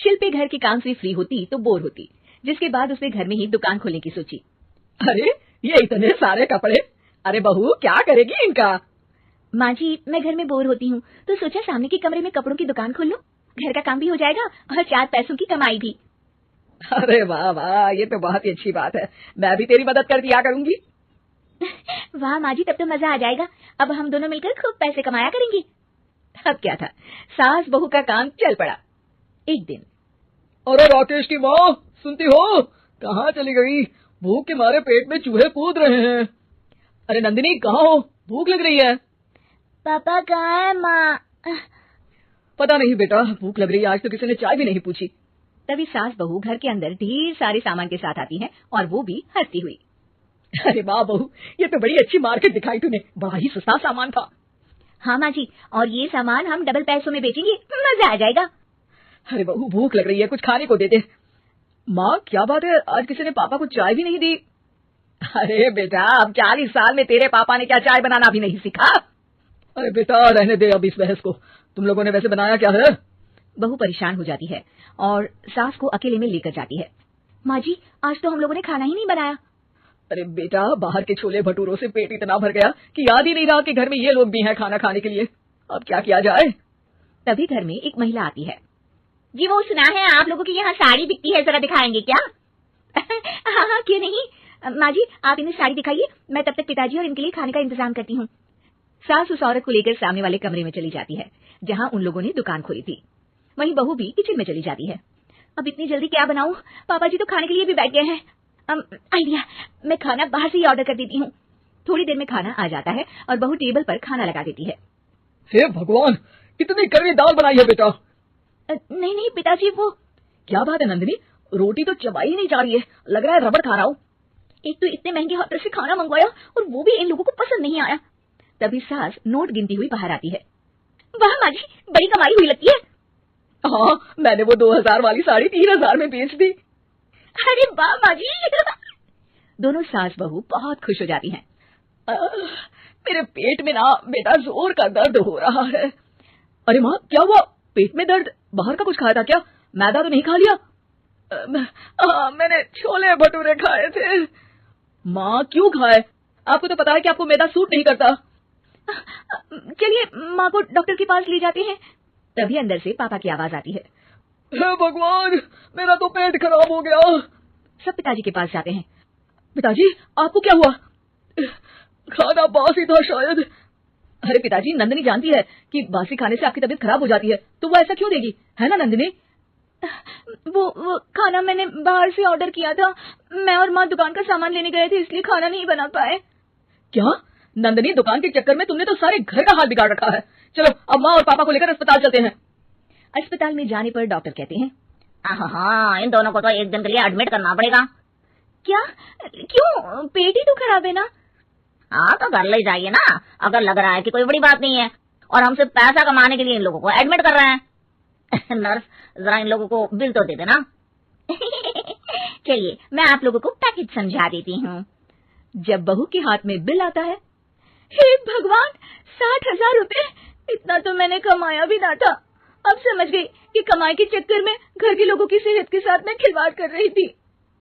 शिल्पी घर के काम से फ्री होती तो बोर होती, जिसके बाद उसने घर में ही दुकान खोलने की सोची। अरे ये इतने सारे कपड़े, अरे बहू क्या करेगी इनका? माँ जी, मैं घर में बोर होती हूँ तो सोचा सामने के कमरे में कपड़ों की दुकान खोल लूं, घर का काम भी हो जाएगा और 4 पैसों की कमाई भी। अरे वाह वाह, ये तो बहुत ही अच्छी बात है, मैं भी तेरी मदद कर दिया करूंगी। वाह माँ जी, तब तो मजा आ जाएगा, अब हम दोनों मिलकर खूब पैसे कमाया करेंगे। अब क्या था, सास बहू का काम चल पड़ा। एक दिन, अरे राकेश की माँ, सुनती हो? कहाँ चली गई? भूख के मारे पेट में चूहे कूद रहे हैं। अरे नंदिनी कहाँ हो? भूख लग रही है। पापा कहाँ है माँ? पता नहीं बेटा, भूख लग रही है, आज तो किसी ने चाय भी नहीं पूछी। तभी सास बहू घर के अंदर ढेर सारे सामान के साथ आती हैं और वो भी हंसती हुई। अरे वाह बहू, ये तो बड़ी अच्छी मार्केट दिखाई तूने, बड़ा ही सस्ता सामान था। हाँ माँ जी, और ये सामान हम डबल पैसों में बेचेंगे, मजा आ जाएगा। अरे बहू भूख लग रही है, कुछ खाने को दे दे। माँ क्या बात है, आज किसी ने पापा को चाय भी नहीं दी? अरे बेटा, अब 40 साल में तेरे पापा ने क्या चाय बनाना भी नहीं सीखा? अरे बेटा रहने दे अब इस बहस को, तुम लोगों ने वैसे बनाया क्या है? बहू परेशान हो जाती है और सास को अकेले में लेकर जाती है। माँ जी, आज तो हम लोगों ने खाना ही नहीं बनाया। अरे बेटा, बाहर के छोले भटूरों से पेट इतना भर गया कि याद ही नहीं रहा कि घर में ये लोग भी हैं खाना खाने के लिए। अब क्या किया जाए? तभी घर में एक महिला आती है। जी वो सुना है आप लोगों की यहाँ साड़ी बिकती है, जरा दिखाएंगे क्या? हाँ हाँ क्यों नहीं, माँ जी आप इन्हें साड़ी दिखाइए, मैं तब तक पिताजी और इनके लिए खाने का इंतजाम करती हूँ। सास उस औरत को लेकर सामने वाले कमरे में चली जाती है जहाँ उन लोगों ने दुकान खोली थी। वहीं बहू भी किचन में चली जाती है। अब इतनी जल्दी क्या बनाऊं, पापा जी तो खाने के लिए भी बैठ गए हैं। आइडिया, मैं खाना बाहर से ही ऑर्डर कर देती हूँ। थोड़ी देर में खाना आ जाता है और बहू टेबल पर खाना लगा देती है। हे भगवान, कितनी कड़वी दाल बनाई है बेटा। नहीं नहीं पिताजी, वो क्या बात है नंदिनी, रोटी तो चबाई ही नहीं जा रही है, लग रहा है रबड़ खा रहा हूँ। एक तो इतने महंगे होटल से खाना मंगवाया और वो भी इन लोगों को पसंद नहीं आया। तभी सास नोट गिनती हुई बाहर आती है। वाह माँ जी, बड़ी कमाई हुई लगती है। हाँ, मैंने वो 2000 वाली साड़ी 3000 में बेच दी। अरे वाह माँ जी। दोनों सास बहू बहुत खुश हो जाती हैं। मेरे पेट में ना बेटा जोर का दर्द हो रहा है। अरे माँ क्या हुआ, पेट में दर्द? बाहर का कुछ खाया था क्या? मैदा तो नहीं खा लिया? मैंने छोले भटूरे खाए थे। माँ क्यों खाए? आपको तो पता है कि आपको मैदा सूट नहीं करता। चलिए माँ को डॉक्टर के पास ले जाते हैं। तभी अंदर से पापा की आवाज आती है। हे भगवान, मेरा तो पेट खराब हो गया। सब पिताजी के पास जाते हैं। पिताजी आपको क्या हुआ? खाना बासी था शायद। अरे पिताजी, नंदिनी जानती है कि बासी खाने से आपकी तबीयत खराब हो जाती है, तो वो ऐसा क्यों देगी, है ना नंदिनी? वो खाना मैंने बाहर से ऑर्डर किया था, मैं और माँ दुकान का सामान लेने गए थे, इसलिए खाना नहीं बना पाए। क्या नंदिनी, दुकान के चक्कर में तुमने तो सारे घर का हाल बिगाड़ रखा है। चलो अब माँ और पापा को लेकर अस्पताल चलते हैं। अस्पताल में जाने पर डॉक्टर कहते हैं, हाँ, इन दोनों को तो एक दिन के लिए एडमिट करना पड़ेगा। क्या? क्यों? पेट ही तो खराब है ना। हाँ तो घर ले जाइए ना, अगर लग रहा है कि कोई बड़ी बात नहीं है, और हम सिर्फ पैसा कमाने के लिए इन लोगों को एडमिट कर रहे हैं। नर्स जरा इन लोगों को बिल तो दे देना। चलिए मैं आप लोगों को पैकेज समझा देती हूँ। जब बहू के हाथ में बिल आता है, हे भगवान, 60,000 रुपए, इतना तो मैंने कमाया भी ना था। अब समझ गई कि कमाई के चक्कर में घर के लोगों की सेहत के साथ मैं खिलवाड़ कर रही थी।